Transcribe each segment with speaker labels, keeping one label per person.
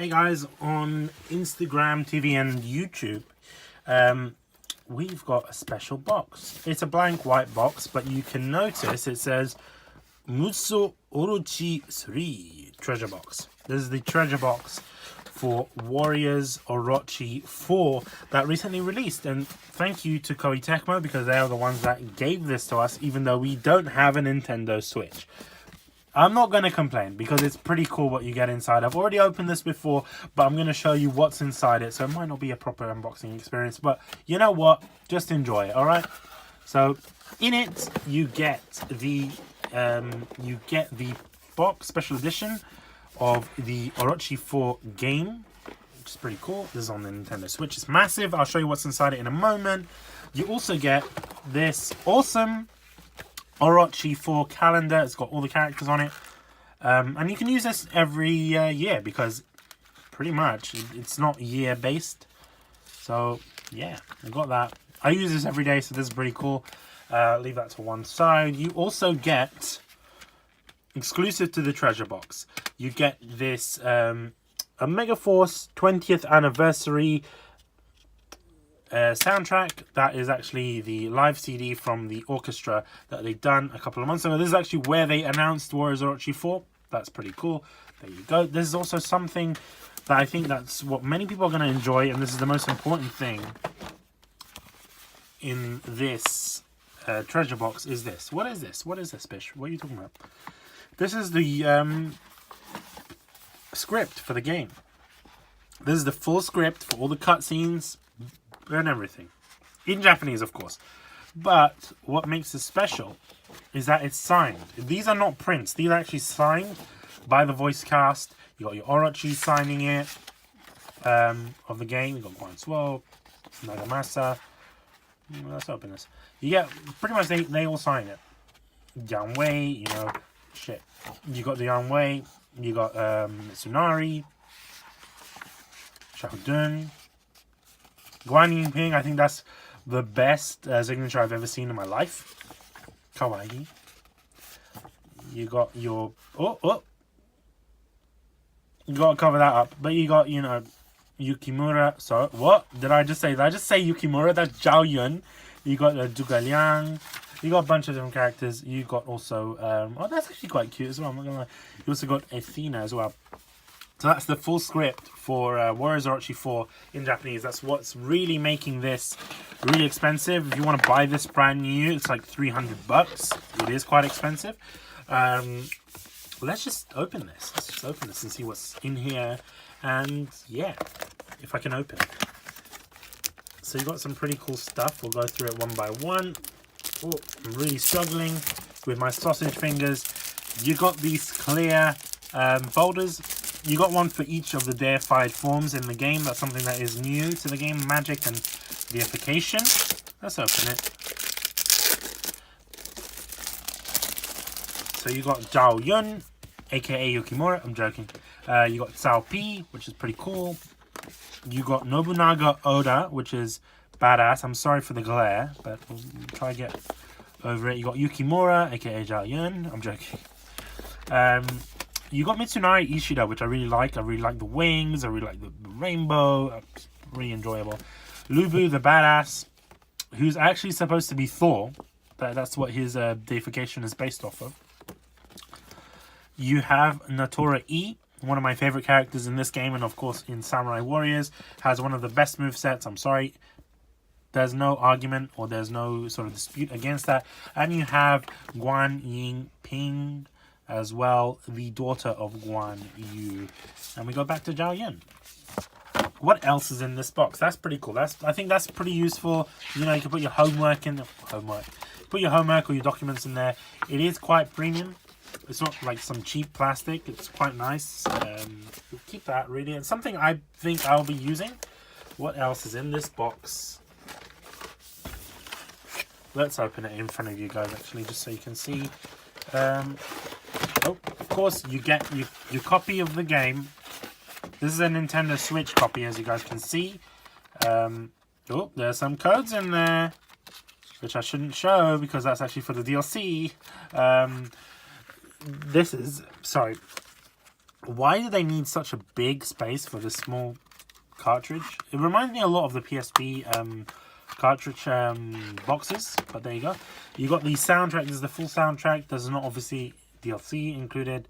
Speaker 1: Hey guys, on Instagram, TV and YouTube, we've got a special box. It's a blank white box, but you can notice it says Muso Orochi 3 treasure box. This is the treasure box for Warriors Orochi 4 that recently released, and thank you to Koei Tecmo because they are the ones that gave this to us even though we don't have a Nintendo Switch. I'm not going to complain because it's pretty cool what you get inside. I've already opened this before, but I'm going to show you what's inside it. So it might not be a proper unboxing experience, but you know what? Just enjoy it, all right? So in it, you get the box special edition of the Orochi 4 game, which is pretty cool. This is on the Nintendo Switch. It's massive. I'll show you what's inside it in a moment. You also get this awesome Orochi 4 calendar. It's got all the characters on it, and you can use this every year because pretty much it's not year based. So yeah, I got that. I use this every day, so this is pretty cool. Leave that to one side. You also get, exclusive to the treasure box, you get this Omega Force 20th anniversary soundtrack. That is actually the live CD from the orchestra that they've done a couple of months ago. This is actually where they announced Warriors Orochi 4. That's pretty cool. There you go. This is also something that I think that's what many people are going to enjoy, and this is the most important thing in this treasure box is this. What is this? What is this, Bish? What are you talking about? This is the script for the game. This is the full script for all the cutscenes and everything, in Japanese of course, but what makes it special is that it's signed. These are not prints, these are actually signed by the voice cast. You got your Orochi signing it of the game. You got Guanswo, Nagamasa. Let's open this. You get pretty much they all sign it. Yanwei, you know, shit. You got the Yanwei, you got Mitsunari, Shahudun, Guan Yingping. I think that's the best signature I've ever seen in my life. Kawaii. You got your... Oh! You got to cover that up. But you got, you know, Yukimura. So, what? Did I just say? Did I just say Yukimura? That's Zhao Yun. You got Zhuge Liang. You got a bunch of different characters. You got also... oh, that's actually quite cute as well. I'm not going to lie. You also got Athena as well. So that's the full script for Warriors Orochi 4 in Japanese. That's what's really making this really expensive. If you want to buy this brand new, it's like $300. It is quite expensive. Let's just open this. Let's just open this and see what's in here. And yeah, if I can open it. So you've got some pretty cool stuff. We'll go through it one by one. Oh, I'm really struggling with my sausage fingers. You got these clear folders. You got one for each of the deified forms in the game. That's something that is new to the game, magic and deification. Let's open it. So you got Zhao Yun, aka Yukimura. I'm joking. You got Cao Pi, which is pretty cool. You got Nobunaga Oda, which is badass. I'm sorry for the glare, but we'll try to get over it. You got Yukimura, aka Zhao Yun. I'm joking. You got Mitsunari Ishida, which I really like. I really like the wings. I really like the rainbow. Really enjoyable. Lubu, the badass, who's actually supposed to be Thor. That's what his deification is based off of. You have Natora E, one of my favorite characters in this game, and of course in Samurai Warriors. Has one of the best movesets. I'm sorry. There's no argument or there's no sort of dispute against that. And you have Guan Yingping as well, the daughter of Guan Yu. And we go back to Zhao Yun. What else is in this box? That's pretty cool. I think that's pretty useful. You know, you can put your homework in. Put your homework or your documents in there. It is quite premium. It's not like some cheap plastic. It's quite nice. We'll keep that really. It's something I think I'll be using. What else is in this box? Let's open it in front of you guys actually, just so you can see. Oh, of course, you get your copy of the game. This is a Nintendo Switch copy, as you guys can see. Oh, there's some codes in there, which I shouldn't show because that's actually for the DLC. This is, sorry, Why do they need such a big space for this small cartridge? It reminds me a lot of the PSP cartridge boxes, but there you go. You got the soundtrack. This is the full soundtrack. There's not obviously DLC included.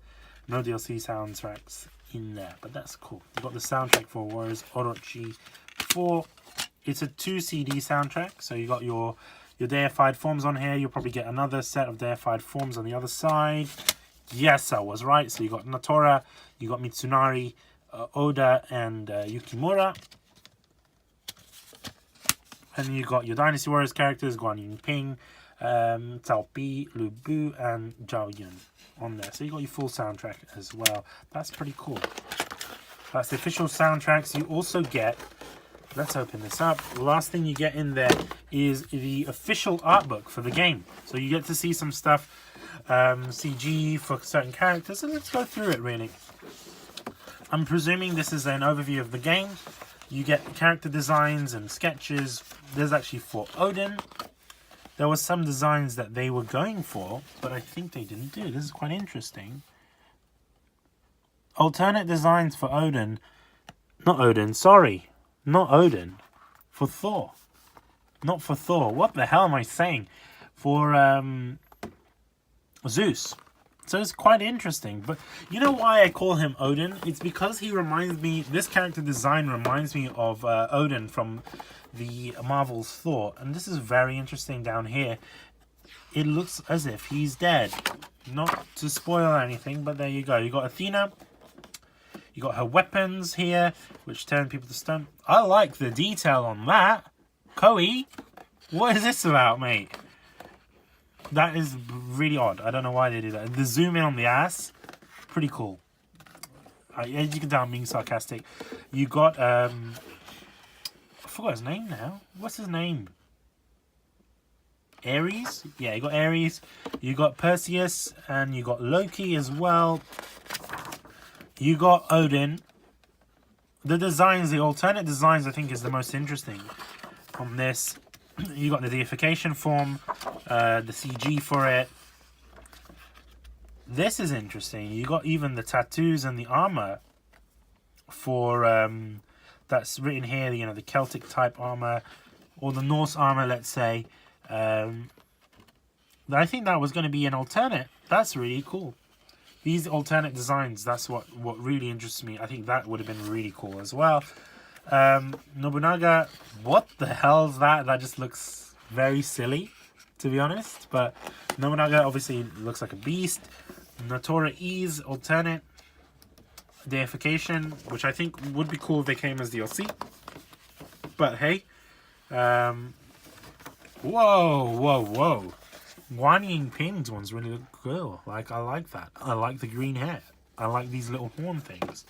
Speaker 1: No DLC soundtracks in there, but that's cool. You got the soundtrack for Warriors Orochi 4. It's a 2 CD soundtrack, so you got your deified forms on here. You'll probably get another set of deified forms on the other side. Yes, I was right. So you got Natora, you got Mitsunari, Oda, and Yukimura. And you got your Dynasty Warriors characters, Guan Yingping, Cao Pi, Lu Bu, and Zhao Yun on there. So you got your full soundtrack as well. That's pretty cool. That's the official soundtracks. You also get, let's open this up. The last thing you get in there is the official art book for the game. So you get to see some stuff, CG for certain characters. So let's go through it really. I'm presuming this is an overview of the game. You get character designs and sketches. There's actually for Odin. There was some designs that they were going for, but I think they didn't do. This is quite interesting. Alternate designs for Odin. Not Odin, sorry. Not Odin. For Thor. Not for Thor. What the hell am I saying? For Zeus. So it's quite interesting. But you know why I call him Odin? It's because he reminds me, this character design reminds me of Odin from the Marvel's Thor. And this is very interesting down here. It looks as if he's dead. Not to spoil anything, but there you go. You got Athena. You got her weapons here, which turn people to stone. I like the detail on that. Koei, what is this about, mate? That is really odd. I don't know why they did that. The zoom in on the ass, pretty cool. As you can tell, I'm being sarcastic. You got, I forgot his name now. What's his name? Ares? Yeah, you got Ares. You got Perseus, and you got Loki as well. You got Odin. The designs, the alternate designs, I think is the most interesting on this. You got the deification form, the CG for it. This is interesting. You got even the tattoos and the armor for that's written here. You know, the Celtic type armor or the Norse armor, let's say. I think that was going to be an alternate. That's really cool. These alternate designs, that's what really interests me. I think that would have been really cool as well. Nobunaga, what the hell is that? That just looks very silly, to be honest. But Nobunaga obviously looks like a beast. Natora E's alternate deification, which I think would be cool if they came as DLC. But hey, whoa. Guan Yingping's one's really cool. Like, I like that. I like the green hair. I like these little horn things.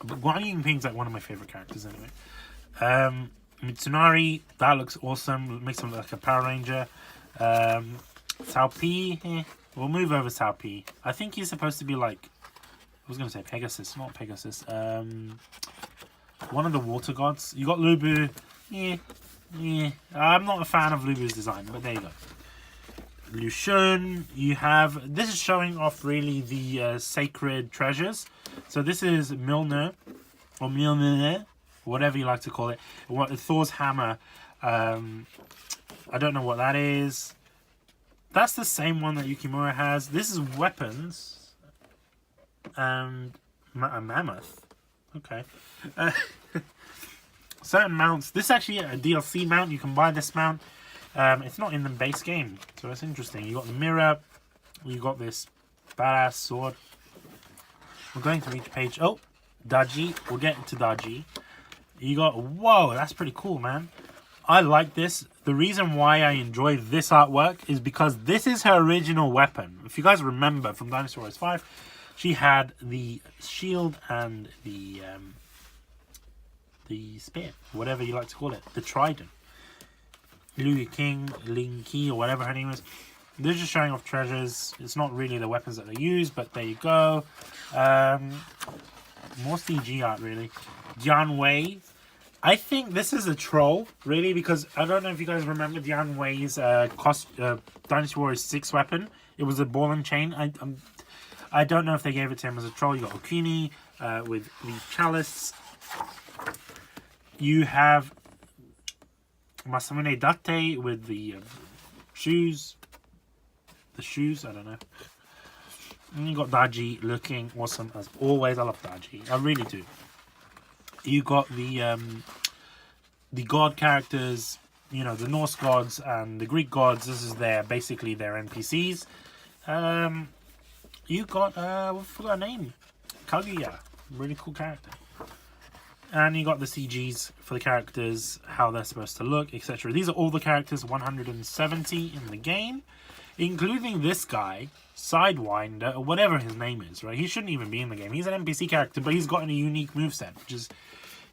Speaker 1: But Guan Yingping's like one of my favorite characters anyway. Mitsunari, that looks awesome. Makes him look like a Power Ranger. Cao Pi, we'll move over Cao Pi. I think he's supposed to be like, I was going to say Pegasus, not Pegasus. One of the water gods. You got Lubu. Yeah, I'm not a fan of Lubu's design, but there you go. Liu Shun, you have, this is showing off really the sacred treasures. So this is Milner, or Milner, whatever you like to call it. Thor's hammer. I don't know what that is. That's the same one that Yukimura has. This is weapons. And a mammoth. Okay. Certain mounts. This is actually a DLC mount. You can buy this mount. It's not in the base game, so that's interesting. You got the mirror. You got this badass sword. We're going to each page. Oh, Daji. We'll get into Daji. You got, whoa, that's pretty cool, man. I like this. The reason why I enjoy this artwork is because this is her original weapon. If you guys remember from Dynasty Warriors 5, she had the shield and the spear, whatever you like to call it, the trident. Liu King, Ling Qi, or whatever her name is. They're just showing off treasures. It's not really the weapons that they use, but there you go. More CG art, really. Jian Wei. I think this is a troll, really, because I don't know if you guys remember Jian Wei's Dynasty Warriors 6 weapon. It was a ball and chain. I don't know if they gave it to him as a troll. You got Okuni with the chalice. You have Masamune Date with the shoes. The shoes, I don't know. And you got Daji looking awesome as always. I love Daji. I really do. You got the god characters, you know, the Norse gods and the Greek gods. This is basically their NPCs. You got I forgot her name. Kaguya. Really cool character. And you got the CGs for the characters, how they're supposed to look, etc. These are all the characters, 170 in the game, including this guy, Sidewinder, or whatever his name is, right? He shouldn't even be in the game. He's an NPC character, but he's got a unique moveset, which is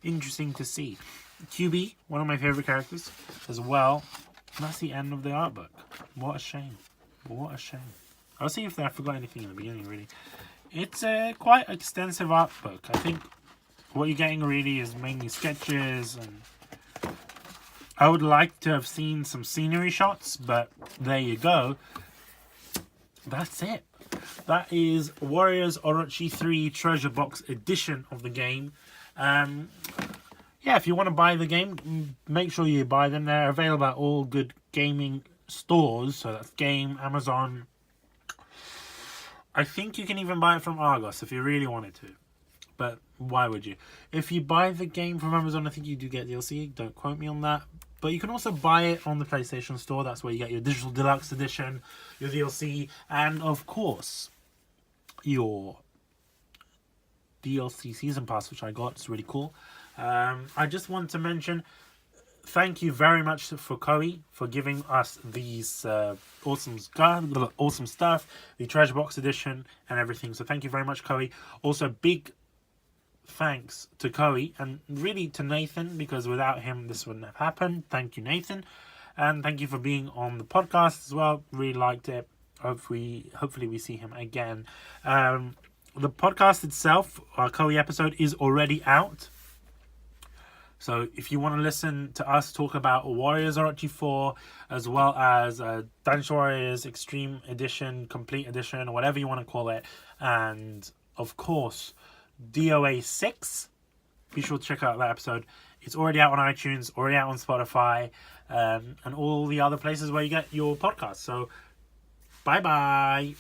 Speaker 1: interesting to see. QB, one of my favorite characters as well. And that's the end of the art book. What a shame. What a shame. I'll see if I forgot anything in the beginning, really. It's a quite extensive art book. I think what you're getting really is mainly sketches, and I would like to have seen some scenery shots, but there you go. That's it. That is Warriors Orochi 3 Treasure Box Edition of the game. Yeah, if you want to buy the game, make sure you buy them. They're available at all good gaming stores. So that's Game, Amazon. I think you can even buy it from Argos if you really wanted to. But why would you? If you buy the game from Amazon, I think you do get DLC. Don't quote me on that. But you can also buy it on the PlayStation Store. That's where you get your Digital Deluxe Edition, your DLC, and of course, your DLC Season Pass, which I got. It's really cool. I just want to mention, thank you very much for Koei for giving us these awesome stuff, the Treasure Box Edition and everything. So thank you very much, Koei. Also, big thanks to Koei and really to Nathan, because without him this wouldn't have happened. Thank you, Nathan, and thank you for being on the podcast as well. Really liked it. Hopefully we see him again. The podcast itself, our Koei episode, is already out. So if you want to listen to us talk about Warriors Orochi 4, as well as Dynasty Warriors Extreme Edition, Complete Edition, or whatever you want to call it, and of course DOA 6, be sure to check out that episode. It's already out on iTunes, already out on Spotify, and all the other places where you get your podcasts. So bye bye.